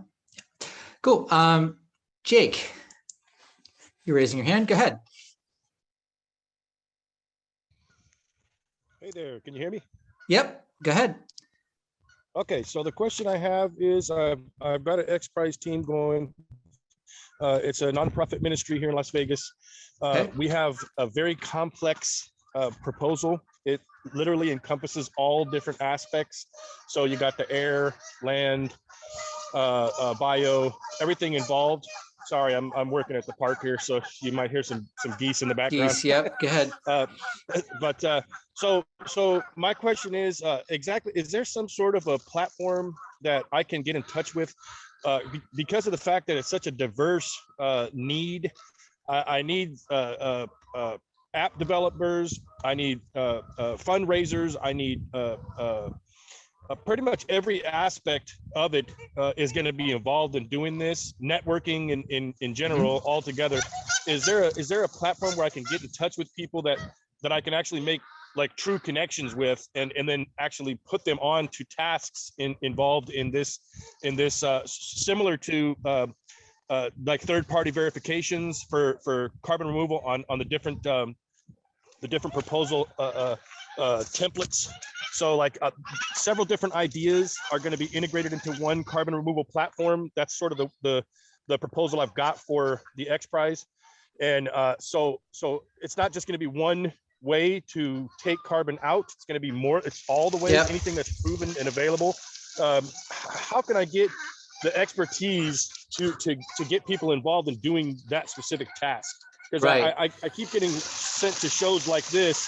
[SPEAKER 1] Cool. Jake, you're raising your hand. Go ahead.
[SPEAKER 12] Hey there, can you hear me?
[SPEAKER 1] Yep, go ahead.
[SPEAKER 12] Okay, so the question I have is, I've got an XPRIZE team going. It's a nonprofit ministry here in Las Vegas.
[SPEAKER 1] Okay.
[SPEAKER 12] We have a very complex proposal. It literally encompasses all different aspects. So you got the air, land, bio, everything involved. Sorry, I'm working at the park here, so you might hear some geese in the background.
[SPEAKER 1] Geese, yep, go ahead.
[SPEAKER 12] So my question is, exactly, is there some sort of a platform that I can get in touch with? Because of the fact that it's such a diverse need, I need app developers, I need fundraisers, I need pretty much every aspect of it is going to be involved in doing this, networking in general altogether. Is there a platform where I can get in touch with people that I can actually make like true connections with, and then actually put them on to tasks involved in this similar to like third-party verifications for carbon removal on the different proposal templates. So like several different ideas are going to be integrated into one carbon removal platform. That's sort of the proposal I've got for the XPRIZE. And so it's not just going to be one way to take carbon out. It's going to be more, it's all the ways, anything that's proven and available. How can I get the expertise to get people involved in doing that specific task? Because I keep getting sent to shows like this,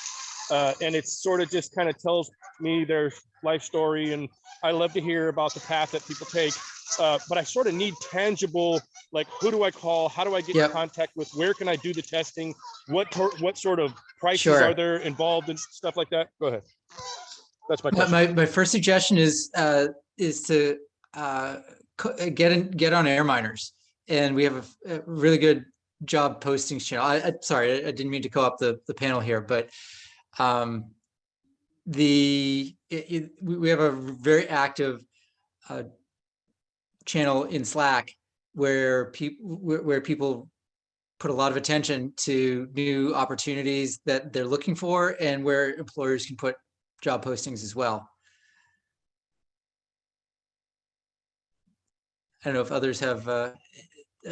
[SPEAKER 12] and it's sort of just kind of tells me their life story, and I love to hear about the path that people take. But I sort of need tangible, like, who do I call? How do I get in contact with? Where can I do the testing? What sort of prices are there involved and stuff like that? Go ahead. That's my question.
[SPEAKER 1] My first suggestion is to get on AirMiners, and we have a really good job postings channel. Sorry, I didn't mean to co-op the panel here, but we have a very active channel in Slack where people put a lot of attention to new opportunities that they're looking for, and where employers can put job postings as well. I don't know if others have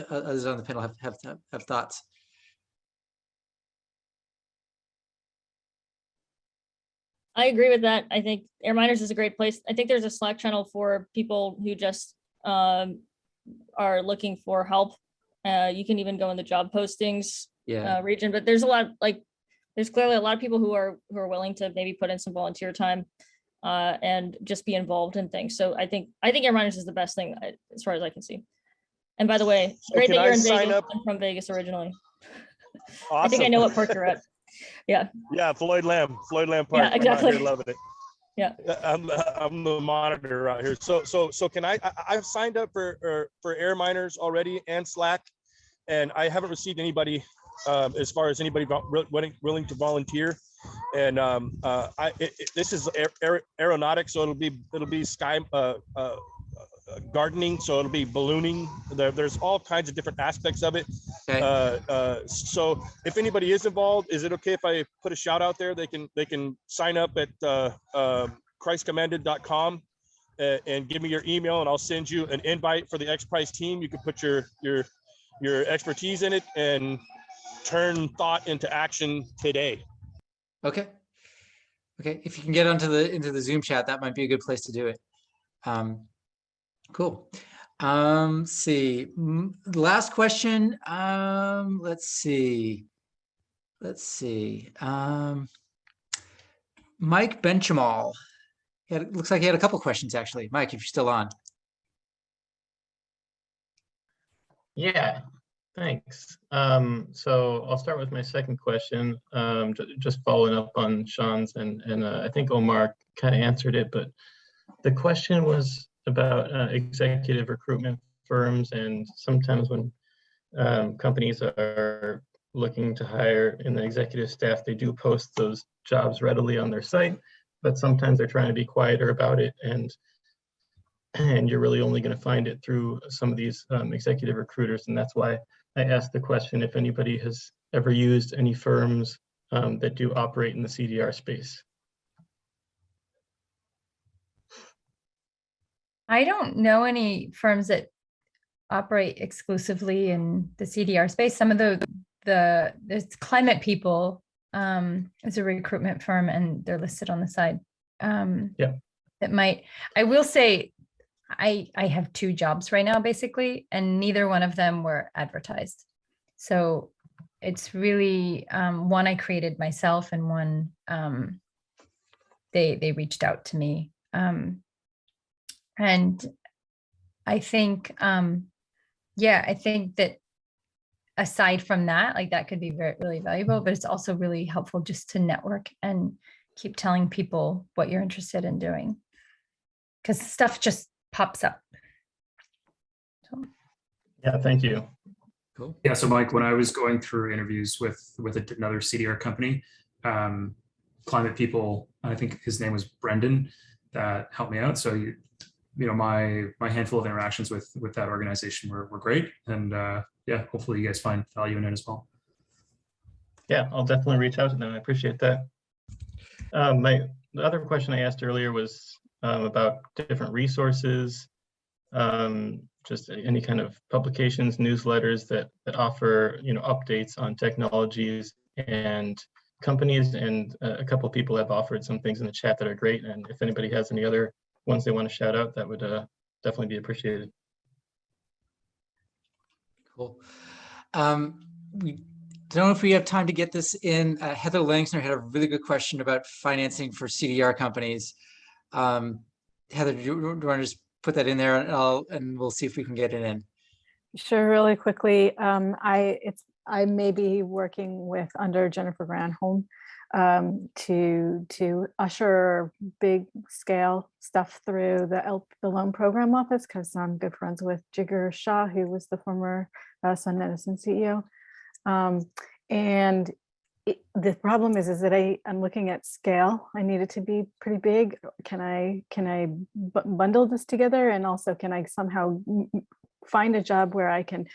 [SPEAKER 1] others on the panel have thoughts.
[SPEAKER 5] I agree with that. I think AirMiners is a great place. I think there's a Slack channel for people who just are looking for help. You can even go in the job postings region, but there's a lot, like, there's clearly a lot of people who are willing to maybe put in some volunteer time and just be involved in things. So I think AirMiners is the best thing as far as I can see. And by the way, great that you're in Vegas. I'm from Vegas originally. Awesome. I think I know what park you're at. Yeah.
[SPEAKER 12] Yeah, Floyd Lamb Park.
[SPEAKER 5] Yeah, exactly.
[SPEAKER 12] I'm loving it.
[SPEAKER 5] Yeah.
[SPEAKER 12] I'm the monitor out here. So can I've signed up for AirMiners already and Slack, and I haven't received anybody as far as anybody willing to volunteer. And this is aeronautics, so it'll be sky gardening, so it'll be ballooning. There's all kinds of different aspects of it. Okay. So if anybody is involved, is it okay if I put a shout out there? They can sign up at christcommanded.com and give me your email, and I'll send you an invite for the XPRIZE team. You can put your expertise in it and turn thought into action today.
[SPEAKER 1] Okay. If you can get into the Zoom chat, that might be a good place to do it. Cool. See, last question. Let's see. Mike Benchamal. It looks like he had a couple questions, actually. Mike, if you're still on.
[SPEAKER 13] Yeah, thanks. So I'll start with my second question, just following up on Sean's, and I think Omar kind of answered it, but the question was about executive recruitment firms, and sometimes when companies are looking to hire in the executive staff, they do post those jobs readily on their site, but sometimes they're trying to be quieter about it, and you're really only going to find it through some of these executive recruiters. And that's why I asked the question if anybody has ever used any firms that do operate in the CDR space.
[SPEAKER 4] I don't know any firms that operate exclusively in the CDR space. Some of there's Climate People is a recruitment firm, and they're listed on the side.
[SPEAKER 13] Yeah.
[SPEAKER 4] That might, I will say, I have 2 jobs right now, basically, and neither one of them were advertised. So it's really one I created myself, and one they reached out to me. And I think, yeah, I think that aside from that, like that could be really valuable, but it's also really helpful just to network and keep telling people what you're interested in doing, because stuff just pops up. So.
[SPEAKER 13] Yeah, thank you.
[SPEAKER 2] Cool. Yeah, so Mike, when I was going through interviews with another CDR company, Climate People, I think his name was Brendan, that helped me out. So you know, my handful of interactions with that organization were great, and yeah, hopefully you guys find value in it as well.
[SPEAKER 13] Yeah, I'll definitely reach out to them. I appreciate that. The other question I asked earlier was about different resources, just any kind of publications, newsletters that offer, you know, updates on technologies and companies, and a couple of people have offered some things in the chat that are great. And if anybody has any other ones they want to shout out, that would definitely be appreciated.
[SPEAKER 1] Cool. We don't know if we have time to get this in. Heather Langsner had a really good question about financing for CDR companies. Heather, do you want to just put that in there, and we'll see if we can get it in?
[SPEAKER 14] Sure, really quickly. I may be working under Jennifer Granholm to usher big scale stuff through the loan program office, because I'm good friends with Jigar Shah, who was the former Sun Edison CEO. And the problem is that I'm looking at scale. I need it to be pretty big. Can I bundle this together? And also, can I somehow find a job where I can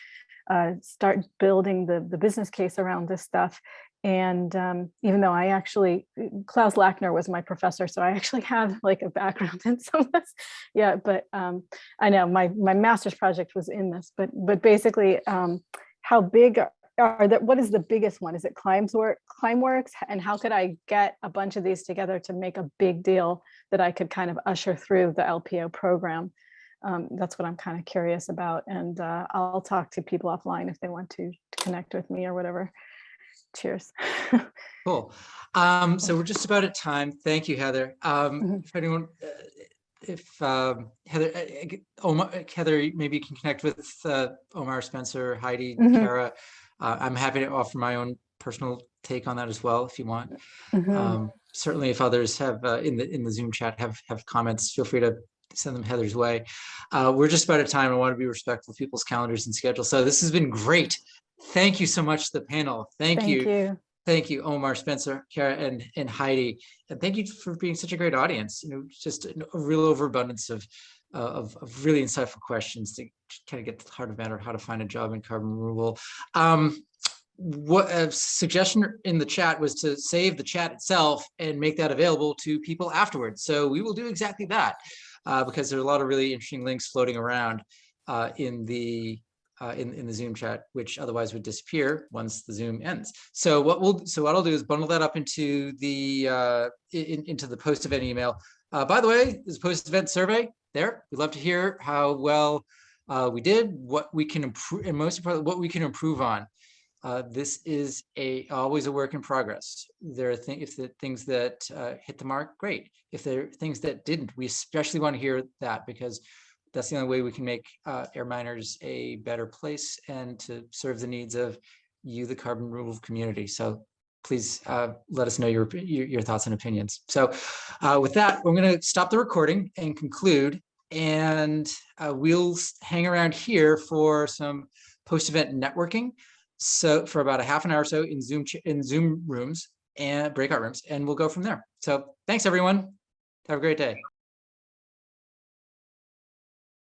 [SPEAKER 14] start building the business case around this stuff? And even though Klaus Lackner was my professor, so I actually have like a background in some of this. Yeah, but I know my master's project was in this, but basically, how big what is the biggest one? Is it Climeworks? And how could I get a bunch of these together to make a big deal that I could kind of usher through the LPO program? That's what I'm kind of curious about. And I'll talk to people offline if they want to connect with me or whatever. Cheers.
[SPEAKER 1] Cool. So we're just about at time. Thank you, Heather. If anyone, Heather, maybe you can connect with Omar, Spencer, Heidi, Kara. I'm happy to offer my own personal take on that as well, if you want. Certainly, if others have in the Zoom chat have comments, feel free to send them Heather's way. We're just about at time. I want to be respectful of people's calendars and schedules. So this has been great. Thank you so much to the panel. Thank you. Thank you, Omar, Spencer, Kara, and Heidi. And thank you for being such a great audience. You know, just a real overabundance of really insightful questions to kind of get to the heart of the matter, how to find a job in carbon removal. What a suggestion in the chat was to save the chat itself and make that available to people afterwards. So we will do exactly that, because there are a lot of really interesting links floating around in the Zoom chat, which otherwise would disappear once the Zoom ends. So what I'll do is bundle that up into the post-event email. By the way, there's a post-event survey there. We'd love to hear how well we did, what we can improve, and most importantly, what we can improve on. This is always a work in progress. There are if the things that hit the mark, great. If there are things that didn't, we especially want to hear that, because that's the only way we can make AirMiners a better place and to serve the needs of you, the carbon removal community. So please let us know your thoughts and opinions. So with that, we're going to stop the recording and conclude, and we'll hang around here for some post-event networking. So for about a half an hour or so in Zoom rooms and breakout rooms, and we'll go from there. So thanks, everyone. Have a great day.